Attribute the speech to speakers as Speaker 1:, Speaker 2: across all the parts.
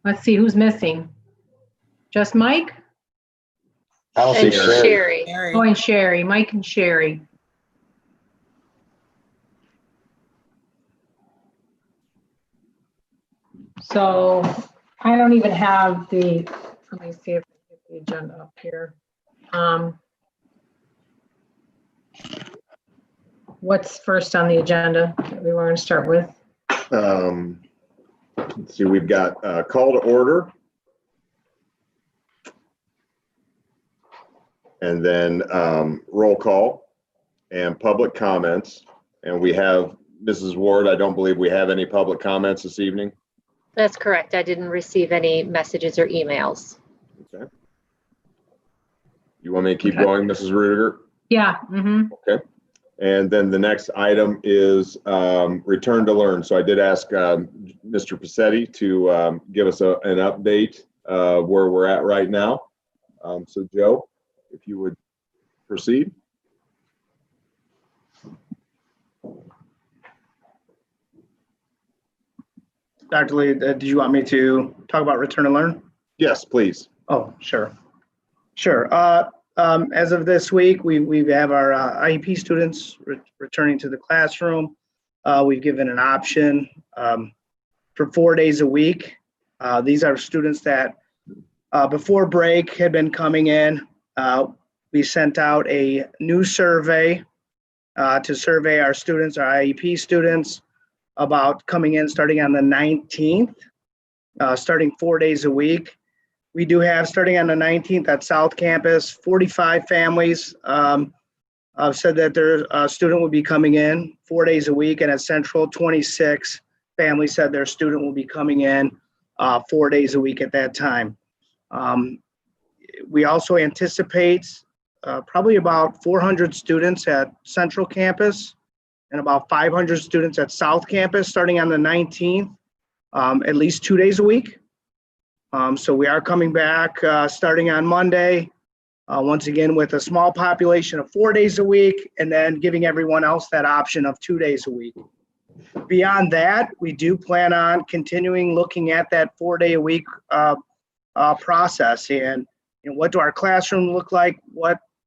Speaker 1: Let's see who's missing. Just Mike?
Speaker 2: I don't see
Speaker 3: And
Speaker 2: Sherry.
Speaker 3: Sherry.
Speaker 1: Oh, and Sherry, Mike and Sherry. So I don't even have the, let me see if I get the agenda up here. What's first on the agenda that we want to start with?
Speaker 2: Let's see, we've got call to order. And then roll call and public comments. And we have Mrs. Ward, I don't believe we have any public comments this evening.
Speaker 3: That's correct. I didn't receive any messages or emails.
Speaker 2: Okay. You want me to keep going, Mrs. Rudiger?
Speaker 1: Yeah.
Speaker 2: Okay. And then the next item is return to learn. So I did ask Mr. Passetti to give us an update where we're at right now. So Joe, if you would proceed.
Speaker 4: Dr. Lee, did you want me to talk about return to learn?
Speaker 2: Yes, please.
Speaker 4: Oh, sure. Sure. As of this week, we have our IEP students returning to the classroom. We've given an option for 4 days a week. These are students that before break had been coming in. We sent out a new survey to survey our students, our IEP students, about coming in starting on the 19th, starting 4 days a week. We do have, starting on the 19th at South Campus, 45 families said that their student will be coming in 4 days a week, and at Central, 26 families said their student will be coming in 4 days a week at that time. We also anticipate probably about 400 students at Central Campus and about 500 students at South Campus starting on the 19th, at least 2 days a week. So we are coming back starting on Monday, once again with a small population of 4 days a week, and then giving everyone else that option of 2 days a week. Beyond that, we do plan on continuing looking at that 4 day a week process, and what do our classroom look like,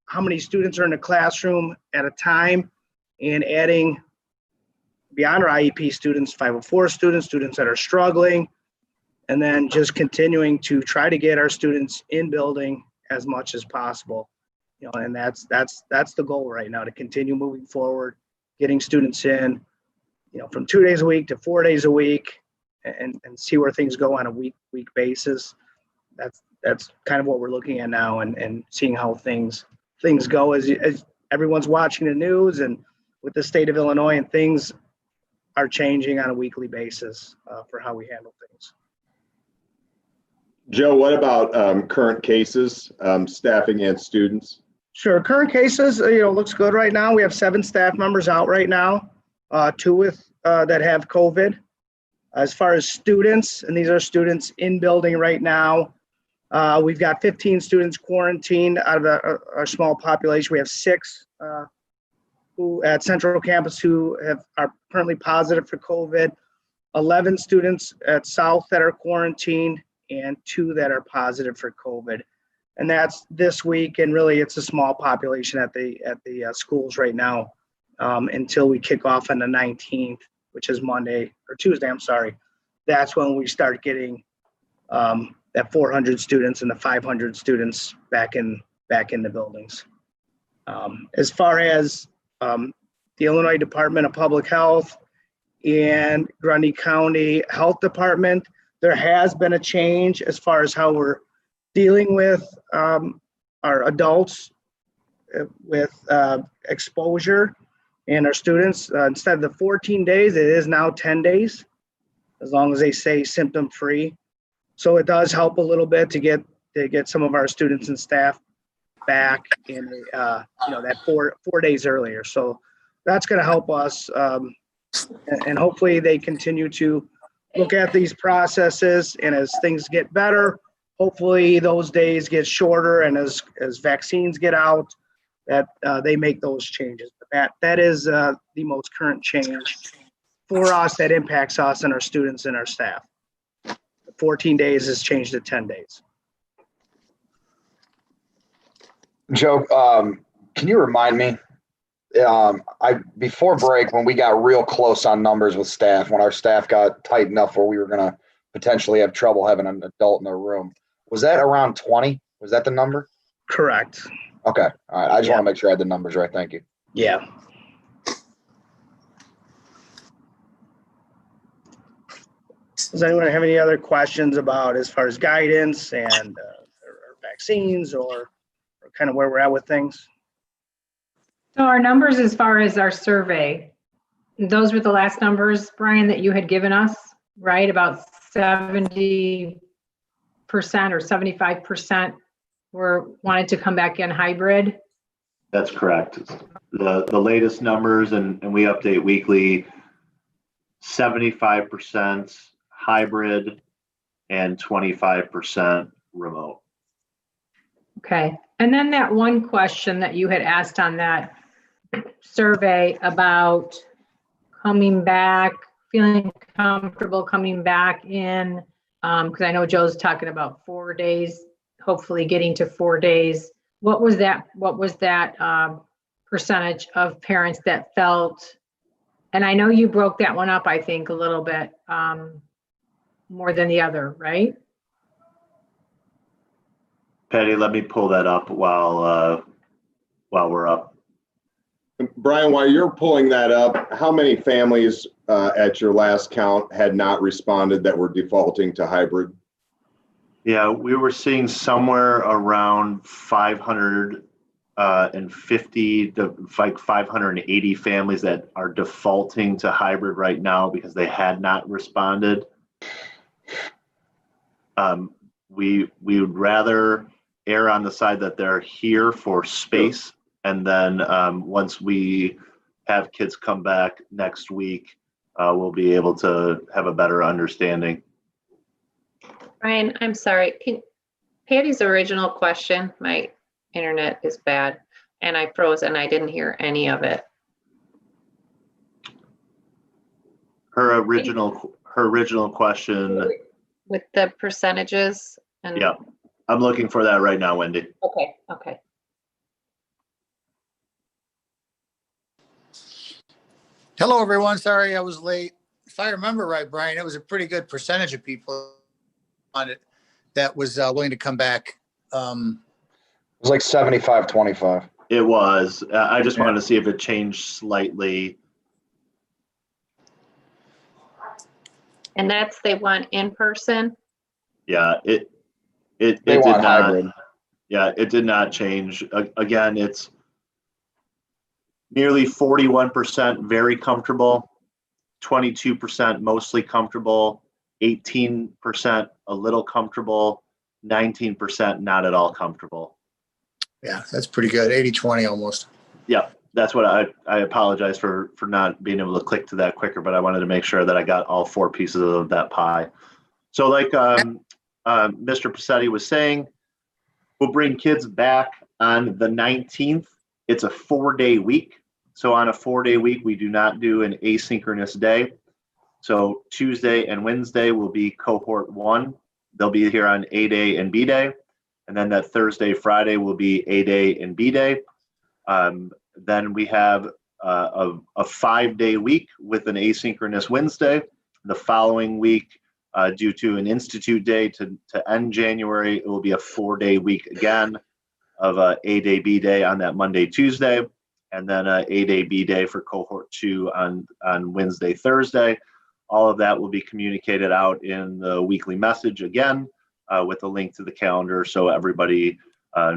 Speaker 4: how many students are in the classroom at a time, and adding beyond our IEP students, 504 students that are struggling, and then just continuing to try to get our students in building as much as possible. And that's the goal right now, to continue moving forward, getting students in, from 2 days a week to 4 days a week, and see where things go on a week basis. That's kind of what we're looking at now, and seeing how things go as everyone's watching the news, and with the state of Illinois, and things are changing on a weekly basis for how we handle things.
Speaker 2: Joe, what about current cases, staffing and students?
Speaker 4: Sure, current cases, looks good right now. We have 7 staff members out right now, 2 with that have COVID. As far as students, and these are students in building right now, we've got 15 students quarantined out of our small population. We have 6 who at Central Campus who are currently positive for COVID, 11 students at South that are quarantined, and 2 that are positive for COVID. And that's this week, and really it's a small population at the schools right now until we kick off on the 19th, which is Monday or Tuesday, I'm sorry. That's when we start getting that 400 students and the 500 students back in the buildings. As far as the Illinois Department of Public Health and Grundy County Health Department, there has been a change as far as how we're dealing with our adults with exposure, and our students. Instead of the 14 days, it is now 10 days, as long as they say symptom-free. So it does help a little bit to get some of our students and staff back in that four days earlier. So that's going to help us, and hopefully they continue to look at these processes, and as things get better, hopefully those days get shorter, and as vaccines get out, that they make those changes. But that is the most current change for us that impacts us and our students and our staff. 14 days is changed to 10 days.
Speaker 5: Joe, can you remind me? Before break, when we got real close on numbers with staff, when our staff got tight enough where we were going to potentially have trouble having an adult in the room, was that around 20? Was that the number?
Speaker 4: Correct.
Speaker 5: Okay. All right. I just
Speaker 4: Yeah.
Speaker 5: want to make sure I had the numbers right. Thank you.
Speaker 4: Yeah. Does anyone have any other questions about as far as guidance and or vaccines or kind of where we're at with things?
Speaker 1: So our numbers as far as our survey, those were the last numbers, Brian, that you had given us, right? About 70% or 75% wanted to come back in hybrid.
Speaker 6: That's correct. The latest numbers, and we update weekly, 75% hybrid and 25% remote.
Speaker 1: Okay. And then that one question that you had asked on that survey about coming back, feeling comfortable coming back in, because I know Joe's talking about 4 days, hopefully getting to 4 days. What was that percentage of parents that felt, and I know you broke that one up, I think, a little bit more than the other, right?
Speaker 6: Patty, let me pull that up while we're up.
Speaker 2: Brian, while you're pulling that up, how many families at your last count had not responded that were defaulting to hybrid?
Speaker 6: Yeah, we were seeing somewhere around 550 to like 580 families that are defaulting to hybrid right now because they had not responded. We would rather err on the side that they're here for space, and then once we have kids come back next week, we'll be able to have a better understanding.
Speaker 7: Ryan, I'm sorry. Patty's original question, my internet is bad, and I froze and I didn't hear any of it.
Speaker 6: Her original question.
Speaker 7: With the percentages and.
Speaker 6: Yeah, I'm looking for that right now, Wendy.
Speaker 7: Okay.
Speaker 8: Hello, everyone. Sorry I was late. If I remember right, Brian, it was a pretty good percentage of people on it that was willing to come back.
Speaker 5: It was like 75-25.
Speaker 6: It was. I just wanted to see if it changed slightly.
Speaker 7: And that's, they want in person?
Speaker 6: Yeah, it
Speaker 5: They
Speaker 6: did
Speaker 5: want
Speaker 6: not.
Speaker 5: hybrid.
Speaker 6: Yeah, it did not change. Again, it's nearly 41% very comfortable, 22% mostly comfortable, 18% a little comfortable, 19% not at all comfortable.
Speaker 8: Yeah, that's pretty good. 80-20 almost.
Speaker 6: Yeah, that's what I apologize for not being able to click to that quicker, but I wanted to make sure that I got all four pieces of that pie. So like Mr. Passetti was saying, we'll bring kids back on the 19th. It's a 4-day week. So on a 4-day week, we do not do an asynchronous day. So Tuesday and Wednesday will be cohort 1. They'll be here on A day and B day. And then that Thursday, Friday will be A day and B day. Then we have a 5-day week with an asynchronous Wednesday. The following week, due to an institute day to end January, it will be a 4-day week again of A day, B day on that Monday, Tuesday, and then a day, B day for cohort 2 on Wednesday, Thursday. All of that will be communicated out in the weekly message again with a link to the calendar so everybody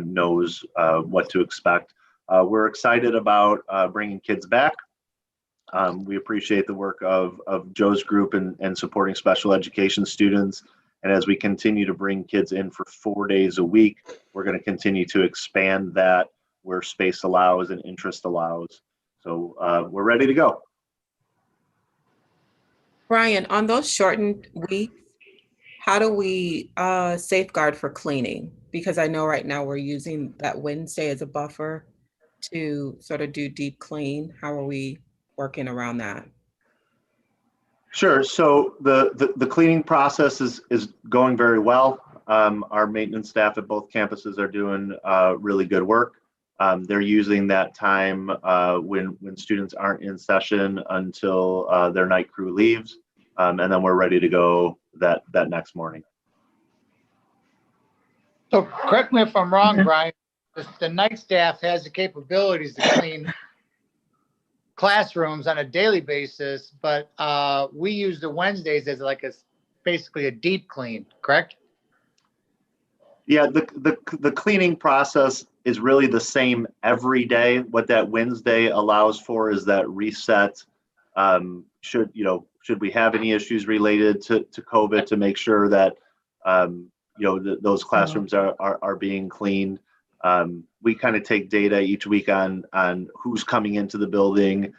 Speaker 6: knows what to expect. We're excited about bringing kids back. We appreciate the work of Joe's group and supporting special education students. And as we continue to bring kids in for 4 days a week, we're going to continue to expand that where space allows and interest allows. So we're ready to go.
Speaker 9: Brian, on those shortened weeks, how do we safeguard for cleaning? Because I know right now we're using that Wednesday as a buffer to sort of do deep clean. How are we working around that?
Speaker 6: Sure. So the cleaning process is going very well. Our maintenance staff at both campuses are doing really good work. They're using that time when students aren't in session until their night crew leaves, and then we're ready to go that next morning.
Speaker 8: So correct me if I'm wrong, Brian, the night staff has the capabilities to clean classrooms on a daily basis, but we use the Wednesdays as like basically a deep clean, correct?
Speaker 6: Yeah, the cleaning process is really the same every day. What that Wednesday allows for is that reset. Should we have any issues related to COVID, to make sure that those classrooms are being cleaned. We kind of take data each week on who's coming into the building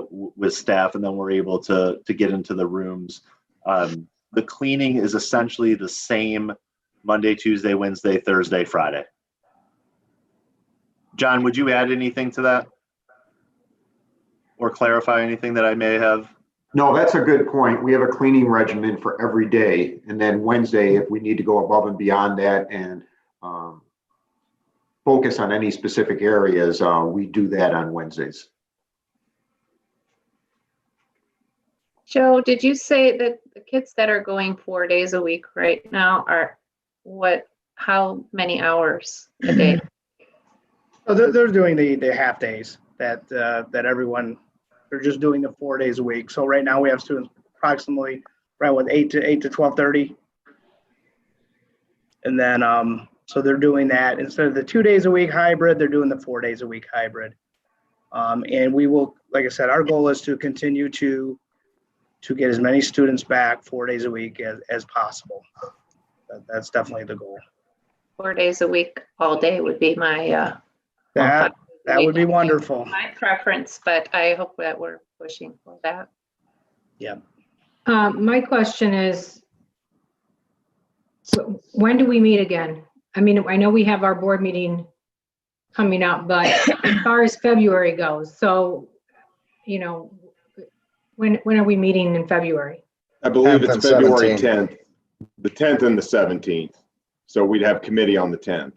Speaker 6: with staff, and then we're able to get into the rooms. The cleaning is essentially the same Monday, Tuesday, Wednesday, Thursday, Friday. John, would you add anything to that? Or clarify anything that I may have?
Speaker 10: No, that's a good point. We have a cleaning regimen for every day. And then Wednesday, if we need to go above and beyond that and focus on any specific areas, we do that on Wednesdays.
Speaker 7: Joe, did you say that the kids that are going 4 days a week right now are how many hours a day?
Speaker 4: So they're doing the half days that everyone, they're just doing the 4 days a week. So right now we have students approximately around with 8 to 12:30. And then, so they're doing that instead of the 2 days a week hybrid, they're doing the 4 days a week hybrid. And we will, like I said, our goal is to continue to get as many students back 4 days a week as possible. That's definitely the goal.
Speaker 7: 4 days a week, all day would be my,
Speaker 4: That would be wonderful.
Speaker 7: my preference, but I hope that we're pushing for that.
Speaker 4: Yeah.
Speaker 1: My question is, so when do we meet again? I mean, I know we have our board meeting coming up, but as far as February goes, so, when are we meeting in February?
Speaker 2: I believe
Speaker 5: 10th
Speaker 2: it's
Speaker 5: and
Speaker 2: February
Speaker 5: 17th.
Speaker 2: 10th, the 10th and the 17th. So we'd have committee on the 10th.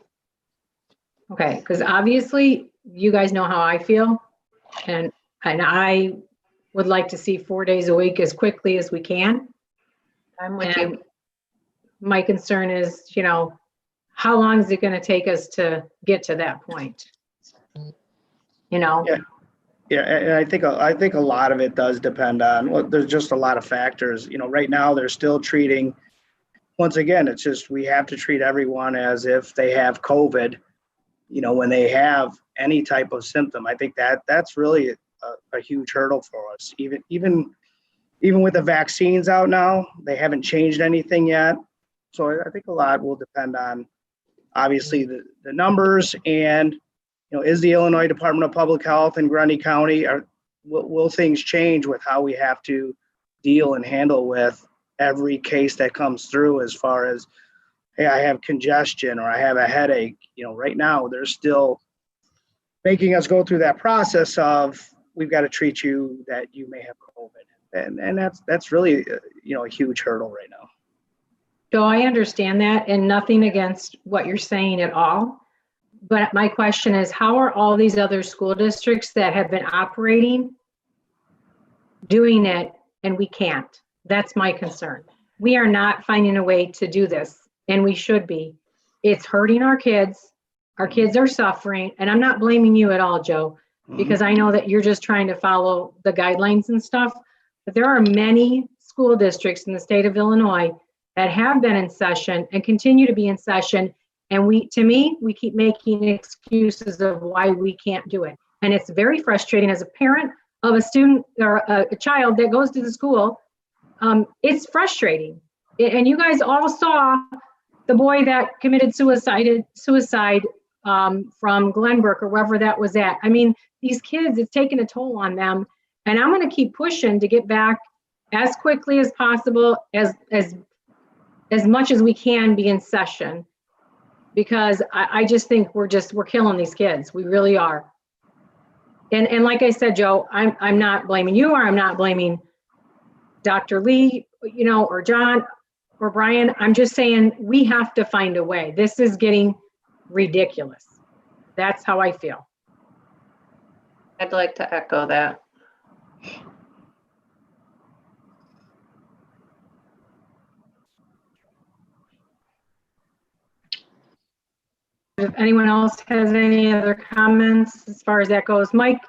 Speaker 1: Okay, because obviously you guys know how I feel, and I would like to see 4 days a week as quickly as we can.
Speaker 7: I'm with
Speaker 1: And
Speaker 7: you.
Speaker 1: my concern is, how long is it going to take us to get to that point?
Speaker 4: Yeah. Yeah, and I think a lot of it does depend on, well, there's just a lot of factors. Right now they're still treating, once again, it's just, we have to treat everyone as if they have COVID, when they have any type of symptom. I think that's really a huge hurdle for us. Even with the vaccines out now, they haven't changed anything yet. So I think a lot will depend on, obviously, the numbers and, is the Illinois Department of Public Health in Grundy County, will things change with how we have to deal and handle with every case that comes through, as far as, hey, I have congestion or I have a headache. Right now they're still making us go through that process of, we've got to treat you that you may have COVID. And that's really, a huge hurdle right now.
Speaker 1: So I understand that, and nothing against what you're saying at all. But my question is, how are all these other school districts that have been operating doing it and we can't? That's my concern. We are not finding a way to do this, and we should be. It's hurting our kids. Our kids are suffering, and I'm not blaming you at all, Joe, because I know that you're just trying to follow the guidelines and stuff. But there are many school districts in the state of Illinois that have been in session and continue to be in session. And we keep making excuses of why we can't do it. And it's very frustrating as a parent of a student or a child that goes to the school. It's frustrating. And you guys all saw the boy that committed suicide from Glenbrook or wherever that was at. I mean, these kids, it's taken a toll on them. And I'm going to keep pushing to get back as quickly as possible, as much as we can be in session. Because I just think we're killing these kids. We really are. And like I said, Joe, I'm not blaming you, or I'm not blaming Dr. Lee, or John or Brian, I'm just saying we have to find a way. This is getting ridiculous. That's how I feel.
Speaker 7: I'd like to echo that.
Speaker 1: If anyone else has any other comments as far as that goes, Mike,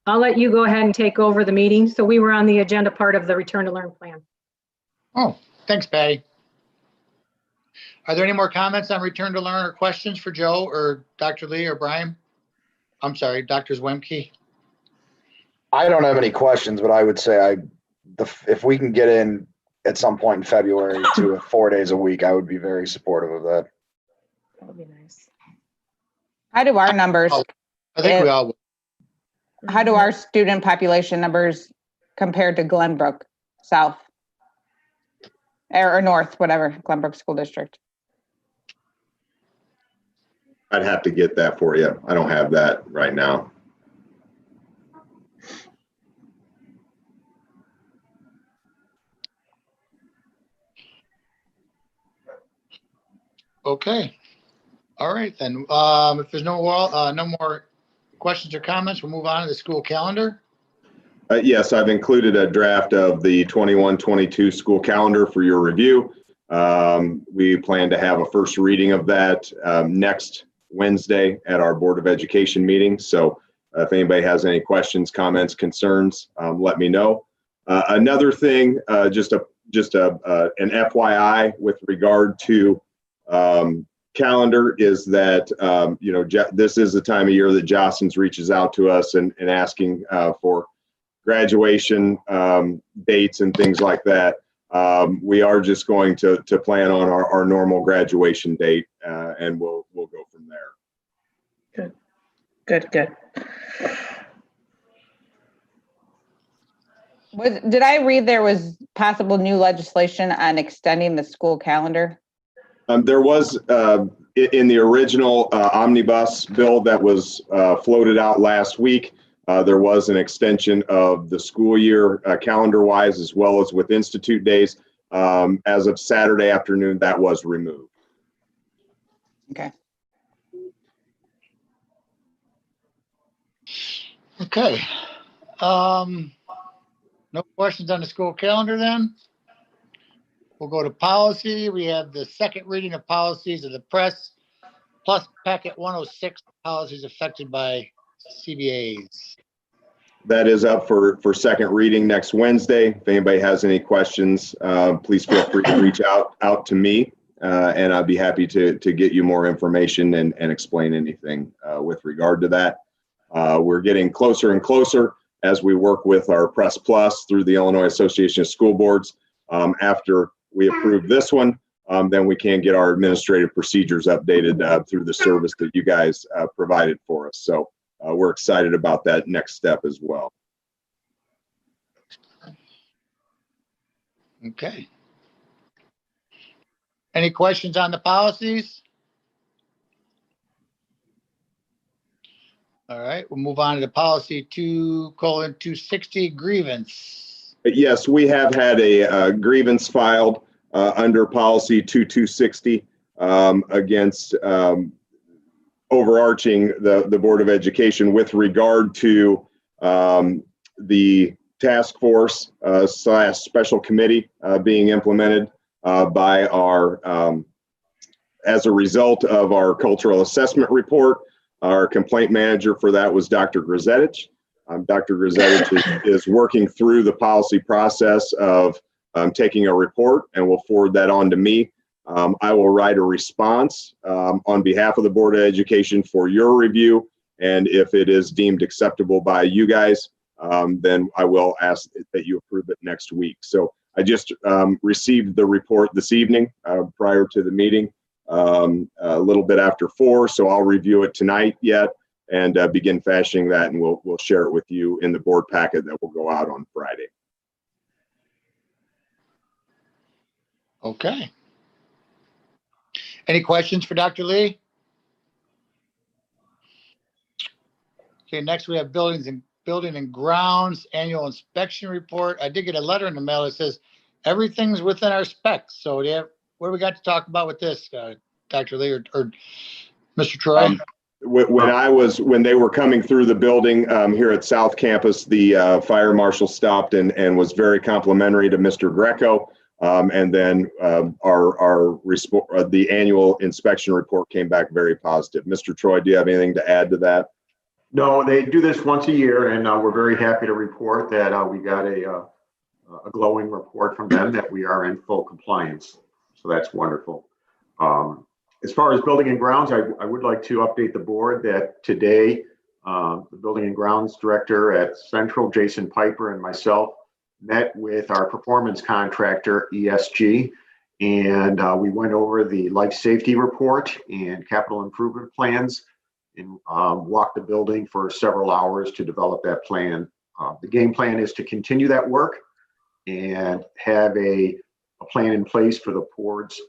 Speaker 1: I'll let you go ahead and take over the meeting. So we were on the agenda part of the return to learn plan.
Speaker 8: Oh, thanks, Patty. Are there any more comments on return to learn or questions for Joe or Dr. Lee or Brian? I'm sorry, Dr. Zwemke.
Speaker 5: I don't have any questions, but I would say if we can get in at some point in February to 4 days a week, I would be very supportive of that.
Speaker 1: That would be nice.
Speaker 11: How do our numbers,
Speaker 8: I think we all would.
Speaker 11: how do our student population numbers compare to Glenbrook South? Or North, whatever, Glenbrook School District?
Speaker 2: I'd have to get that for you. I don't have that right now.
Speaker 8: Okay. All right, then. If there's no more questions or comments, we'll move on to the school calendar.
Speaker 2: Yes, I've included a draft of the 21-22 school calendar for your review. We plan to have a first reading of that next Wednesday at our Board of Education meeting. So if anybody has any questions, comments, concerns, let me know. Another thing, just an FYI with regard to calendar is that, this is the time of year that Jostens reaches out to us and asking for graduation dates and things like that. We are just going to plan on our normal graduation date, and we'll go from there.
Speaker 11: Good. Did I read there was possible new legislation on extending the school calendar?
Speaker 2: There was in the original omnibus bill that was floated out last week. There was an extension of the school year calendar-wise, as well as with institute days. As of Saturday afternoon, that was removed.
Speaker 11: Okay.
Speaker 8: Okay. No questions on the school calendar then? We'll go to policy. We have the second reading of policies of the press, plus packet 106 policies affected by CBAs.
Speaker 2: That is up for second reading next Wednesday. If anybody has any questions, please feel free to reach out to me, and I'd be happy to get you more information and explain anything with regard to that. We're getting closer and closer as we work with our Press Plus through the Illinois Association of School Boards. After we approve this one, then we can get our administrative procedures updated through the service that you guys provided for us. So we're excited about that next step as well.
Speaker 8: Okay. Any questions on the policies? All right, we'll move on to the policy 2:260 grievance.
Speaker 2: Yes, we have had a grievance filed under policy 2260 against overarching the Board of Education with regard to the task force / special committee being implemented by our, as a result of our cultural assessment report. Our complaint manager for that was Dr. Grzetich. Dr. Grzetich is working through the policy process of taking a report, and will forward that on to me. I will write a response on behalf of the Board of Education for your review, and if it is deemed acceptable by you guys, then I will ask that you approve it next week. So I just received the report this evening prior to the meeting, a little bit after 4, so I'll review it tonight yet and begin fashioning that, and we'll share it with you in the board packet that will go out on Friday.
Speaker 8: Okay. Any questions for Dr. Lee? Okay, next we have buildings and Building and Grounds Annual Inspection Report. I did get a letter in the mail that says everything's within our specs. So yeah, what do we got to talk about with this, Dr. Lee or Mr. Troy?
Speaker 2: When they were coming through the building here at South Campus, the fire marshal stopped and was very complimentary to Mr. Greco. And then the annual inspection report came back very positive. Mr. Troy, do you have anything to add to that?
Speaker 10: No, they do this once a year, and we're very happy to report that we got a glowing report from them that we are in full compliance. So that's wonderful. As far as building and grounds, I would like to update the board that today, the building and grounds director at Central, Jason Piper, and myself met with our performance contractor, ESG, and we went over the life safety report and capital improvement plans and walked the building for several hours to develop that plan. The game plan is to continue that work and have a plan in place for the board's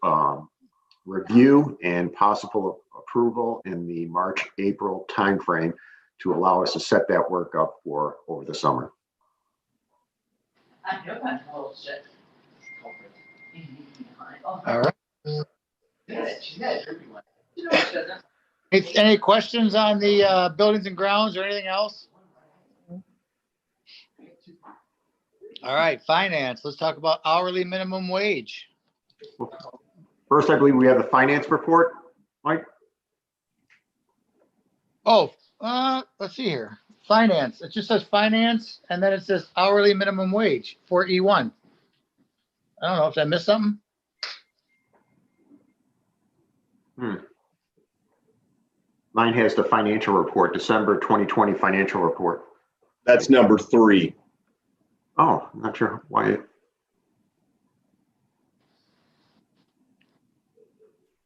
Speaker 10: review and possible approval in the March-April timeframe to allow us to set that work up for over the summer.
Speaker 8: All right. Any questions on the buildings and grounds or anything else? All right, finance. Let's talk about hourly minimum wage.
Speaker 10: First, I believe we have the finance report, Mike.
Speaker 8: Oh, let's see here. Finance. It just says finance, and then it says hourly minimum wage for E1. I don't know if I missed something.
Speaker 10: Mine has the financial report, December 2020 financial report.
Speaker 2: That's number 3.
Speaker 10: Oh, I'm not sure why.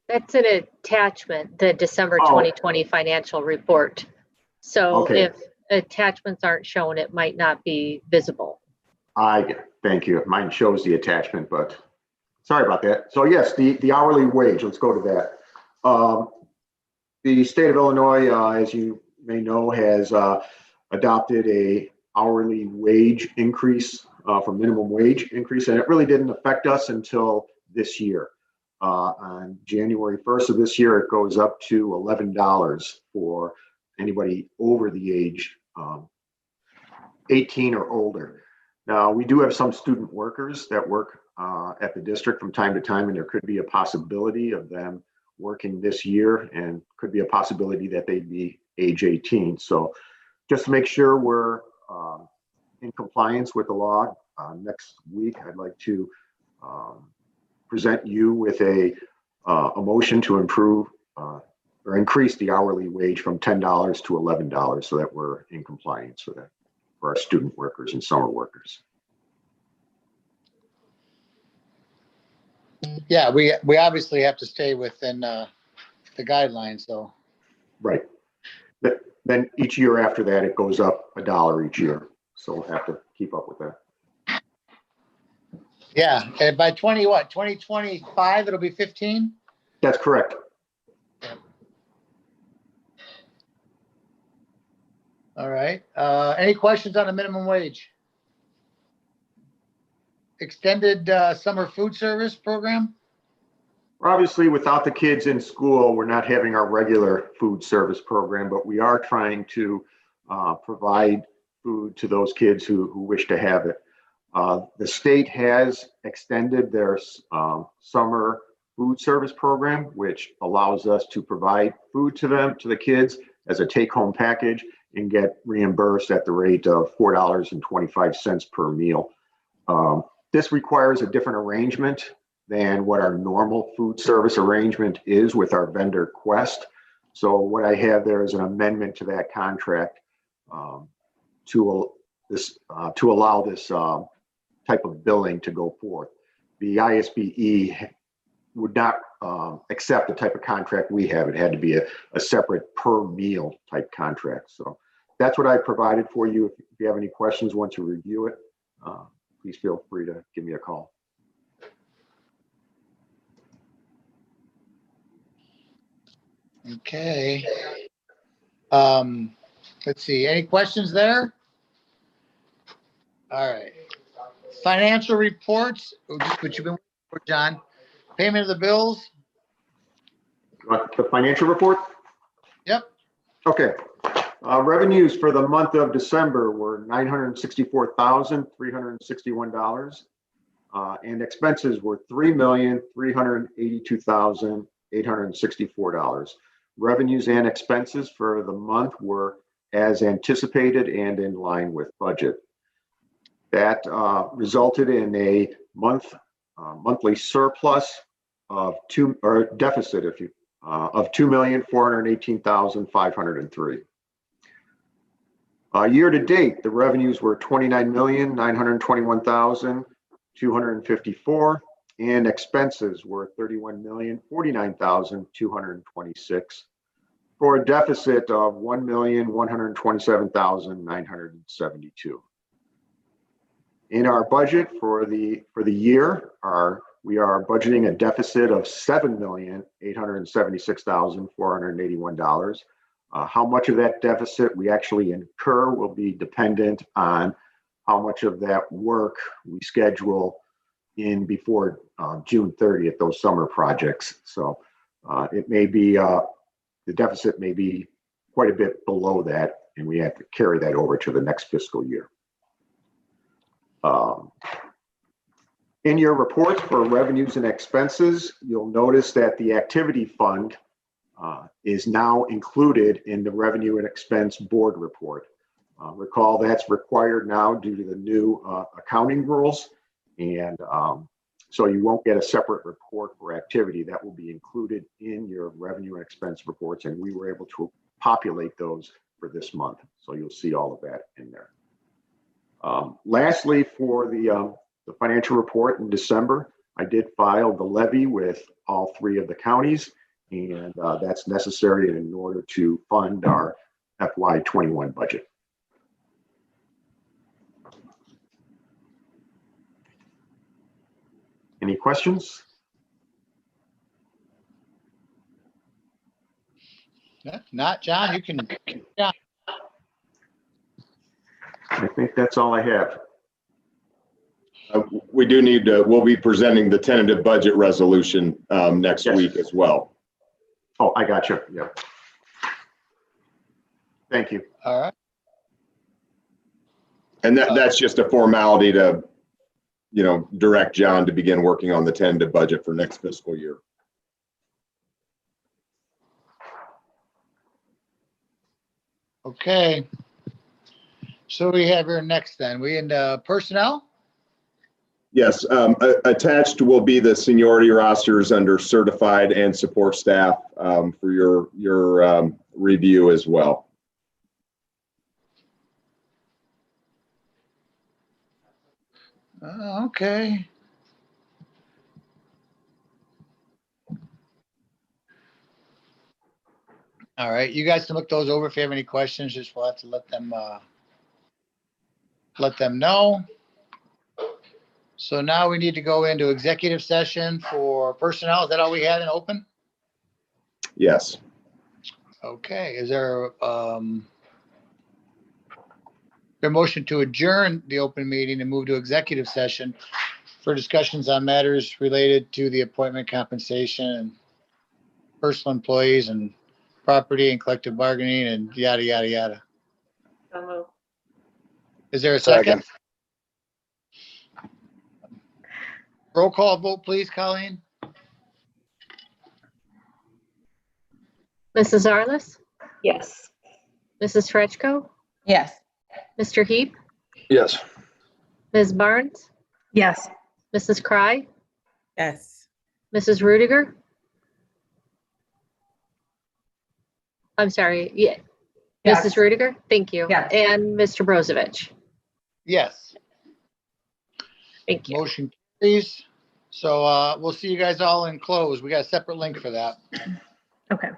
Speaker 3: That's an attachment, the December 2020 financial report. So
Speaker 10: Okay.
Speaker 3: if attachments aren't shown, it might not be visible.
Speaker 10: Thank you. Mine shows the attachment, but sorry about that. So yes, the hourly wage, let's go to that. The state of Illinois, as you may know, has adopted a hourly wage increase for minimum wage increase, and it really didn't affect us until this year. On January 1st of this year, it goes up to $11 for anybody over the age 18 or older. Now, we do have some student workers that work at the district from time to time, and there could be a possibility of them working this year, and could be a possibility that they'd be age 18. So just to make sure we're in compliance with the law, next week, I'd like to present you with a motion to improve or increase the hourly wage from $10 to $11 so that we're in compliance for that, for our student workers and summer workers.
Speaker 8: Yeah, we obviously have to stay within the guidelines, so.
Speaker 10: Right. Then each year after that, it goes up $1 each year. So we'll have to keep up with that.
Speaker 8: Yeah, and by 2025, it'll be 15?
Speaker 10: That's correct.
Speaker 8: All right. Any questions on the minimum wage? Extended summer food service program?
Speaker 10: Obviously, without the kids in school, we're not having our regular food service program, but we are trying to provide food to those kids who wish to have it. The state has extended their summer food service program, which allows us to provide food to them, to the kids, as a take-home package and get reimbursed at the rate of $4.25 per meal. This requires a different arrangement than what our normal food service arrangement is with our vendor Quest. So what I have there is an amendment to that contract to allow this type of billing to go forth. The ISBE would not accept the type of contract we have. It had to be a separate per meal type contract. So that's what I provided for you. If you have any questions once you review it, please feel free to give me a call.
Speaker 8: Okay. Let's see, any questions there? All right. Financial reports, which you've been waiting for, John. Payment of the bills.
Speaker 10: The financial report?
Speaker 8: Yep.
Speaker 10: Okay. Revenues for the month of December were $964,361. And expenses were $3,382,864. Revenues and expenses for the month were as anticipated and in line with budget. That resulted in a monthly surplus of deficit, of $2,418,503. Year to date, the revenues were $29,921,254, and expenses were $31,049,226, for a deficit of $1,127,972. In our budget for the year, we are budgeting a deficit of $7,876,481. How much of that deficit we actually incur will be dependent on how much of that work we schedule in before June 30th, those summer projects. So it may be, the deficit may be quite a bit below that, and we have to carry that over to the next fiscal year. In your reports for revenues and expenses, you'll notice that the activity fund is now included in the revenue and expense board report. Recall that's required now due to the new accounting rules, and so you won't get a separate report for activity. That will be included in your revenue and expense reports, and we were able to populate those for this month, so you'll see all of that in there. Lastly, for the financial report in December, I did file the levy with all 3 of the counties, and that's necessary in order to fund our FY21 budget. Any questions?
Speaker 8: Not John, you can. John.
Speaker 10: I think that's all I have.
Speaker 2: We do need to, we'll be presenting the tentative budget resolution next
Speaker 10: Yes.
Speaker 2: week as well.
Speaker 10: Oh, I got you. Yeah. Thank you.
Speaker 8: All right.
Speaker 2: And that's just a formality to, direct John to begin working on the tentative budget for next fiscal year.
Speaker 8: Okay. So we have here next then, we in personnel?
Speaker 2: Yes, attached will be the seniority rosters under certified and support staff for your review as well.
Speaker 8: Okay. All right, you guys can look those over. If you have any questions, just we'll have to let them know. So now we need to go into executive session for personnel. Is that all we had in open?
Speaker 2: Yes.
Speaker 8: Okay, is there a motion to adjourn the open meeting and move to executive session for discussions on matters related to the appointment compensation and personal employees and property and collective bargaining and yada, yada, yada.
Speaker 7: So moved.
Speaker 8: Is there a second? Roll call vote, please, Colleen.
Speaker 3: Mrs. Arliss,
Speaker 7: Yes.
Speaker 3: Mrs. Frenchco,
Speaker 11: Yes.
Speaker 3: Mr. Heap,
Speaker 5: Yes.
Speaker 3: Ms. Barnes,
Speaker 1: Yes.
Speaker 3: Mrs. Cry,
Speaker 9: Yes.
Speaker 3: Mrs. Rudiger. I'm sorry, yeah,
Speaker 1: Yes.
Speaker 3: Mrs. Rudiger, thank you.
Speaker 1: Yes.
Speaker 3: And Mr. Brozovich,
Speaker 8: Yes.
Speaker 3: thank you.
Speaker 8: Motion please. So we'll see you guys all in close. We got a separate link for that.
Speaker 1: Okay.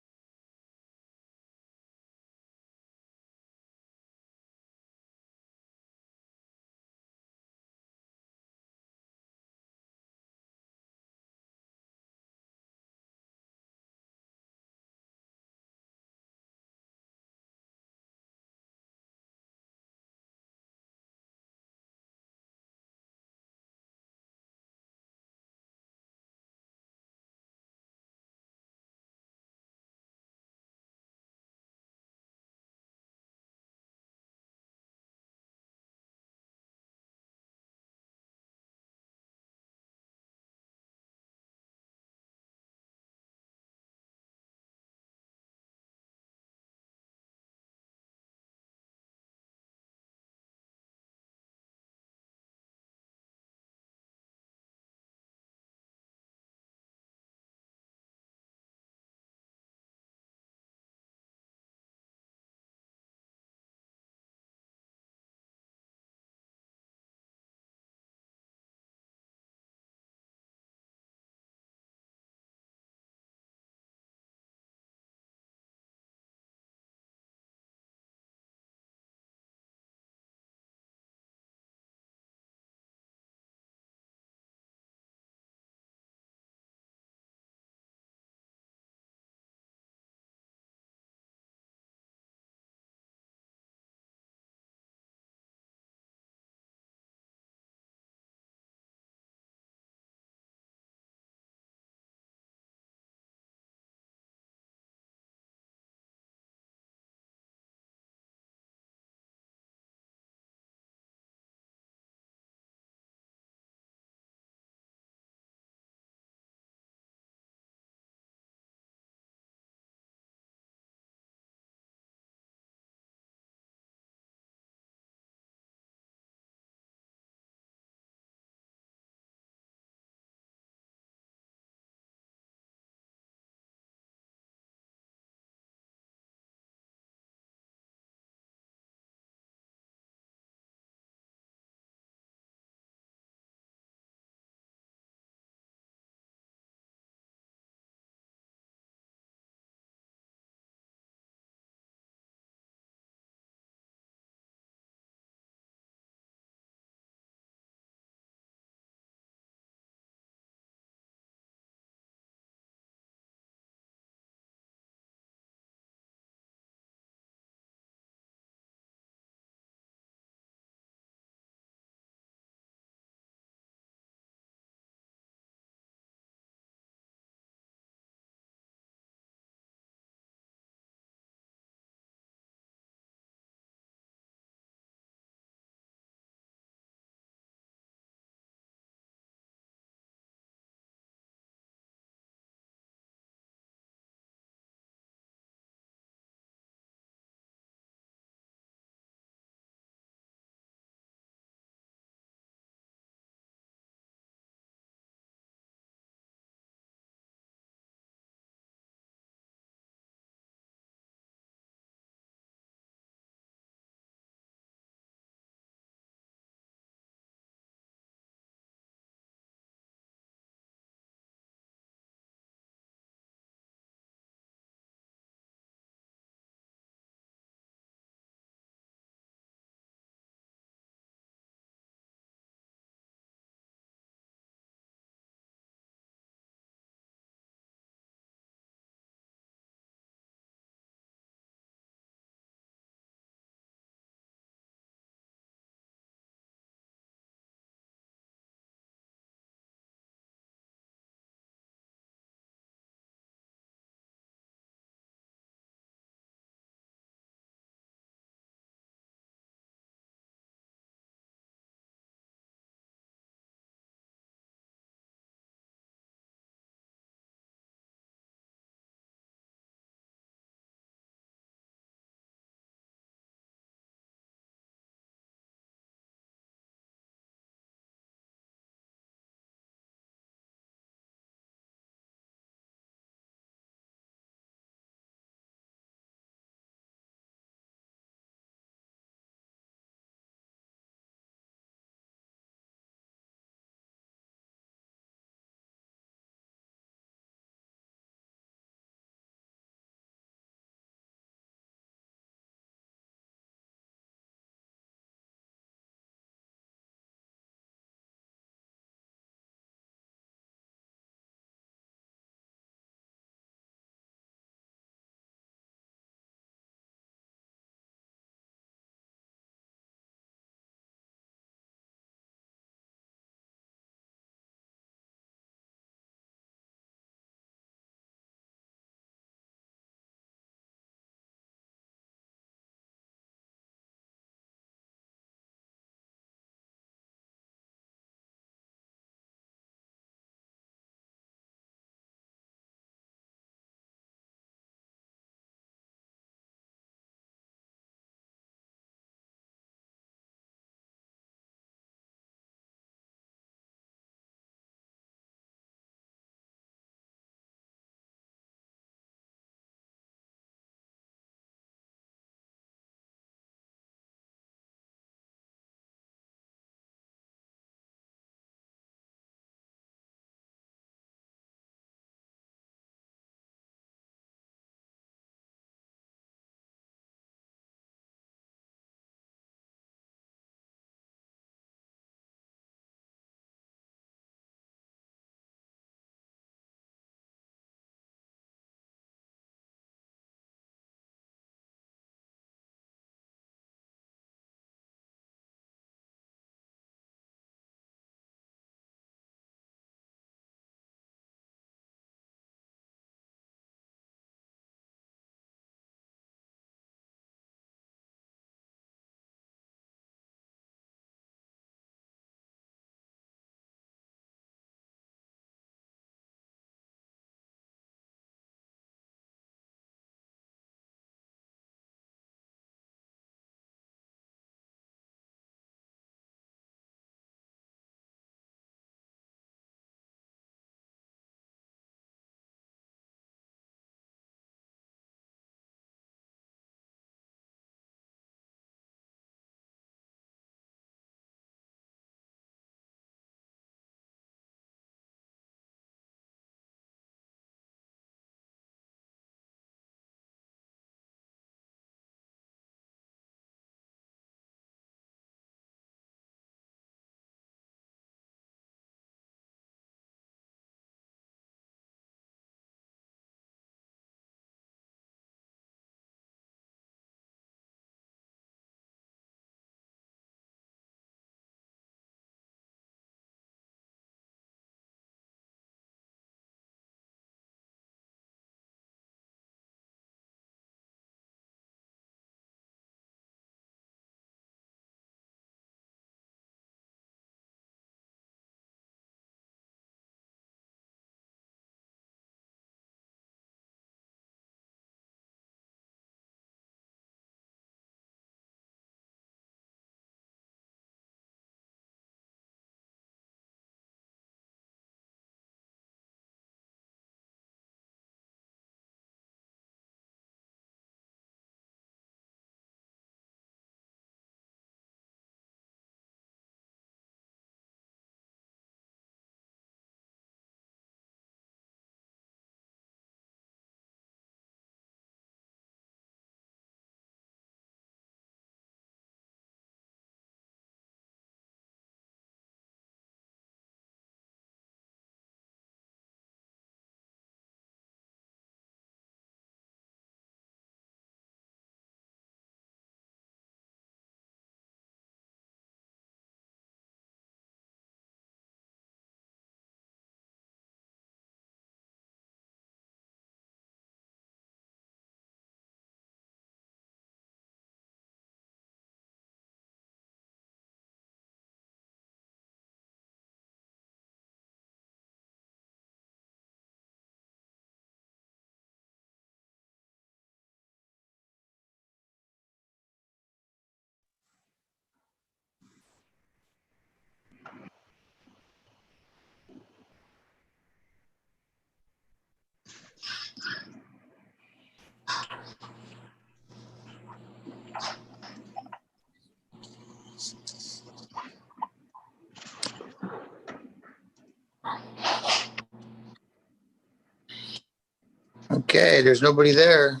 Speaker 8: Okay, there's nobody there.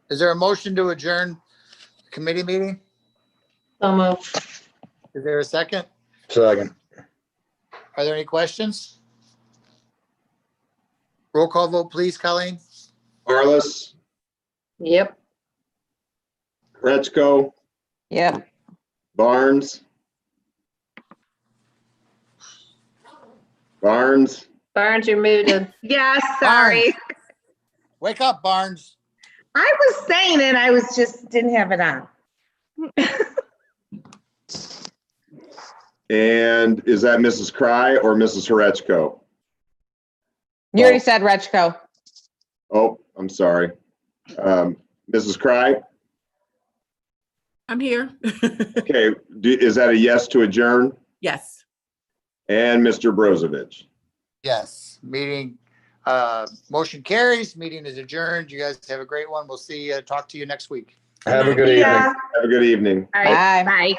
Speaker 8: Is there a motion to adjourn the committee meeting?
Speaker 7: So move.
Speaker 8: Is there a second?
Speaker 5: Second.
Speaker 8: Are there any questions? Roll call vote, please, Colleen.
Speaker 2: Arliss,
Speaker 7: Yep.
Speaker 2: Rechko,
Speaker 11: Yep.
Speaker 2: Barnes. Barnes,
Speaker 7: Barnes, you're muted.
Speaker 12: Yes, sorry.
Speaker 8: Wake up, Barnes.
Speaker 12: I was saying it, I was just, didn't have it on.
Speaker 2: and is that Mrs. Cry or Mrs. Horechko?
Speaker 11: You already said Rechko.
Speaker 2: Oh, I'm sorry. Mrs. Cry?
Speaker 9: I'm here.
Speaker 2: Okay, is that a yes to adjourn?
Speaker 9: Yes.
Speaker 2: And Mr. Brozovich?
Speaker 8: Yes, meeting, motion carries, meeting is adjourned. You guys have a great one. We'll see you, talk to you next week.
Speaker 5: Have a good evening.
Speaker 2: Have a good evening.
Speaker 12: All right,
Speaker 11: Bye.
Speaker 12: bye.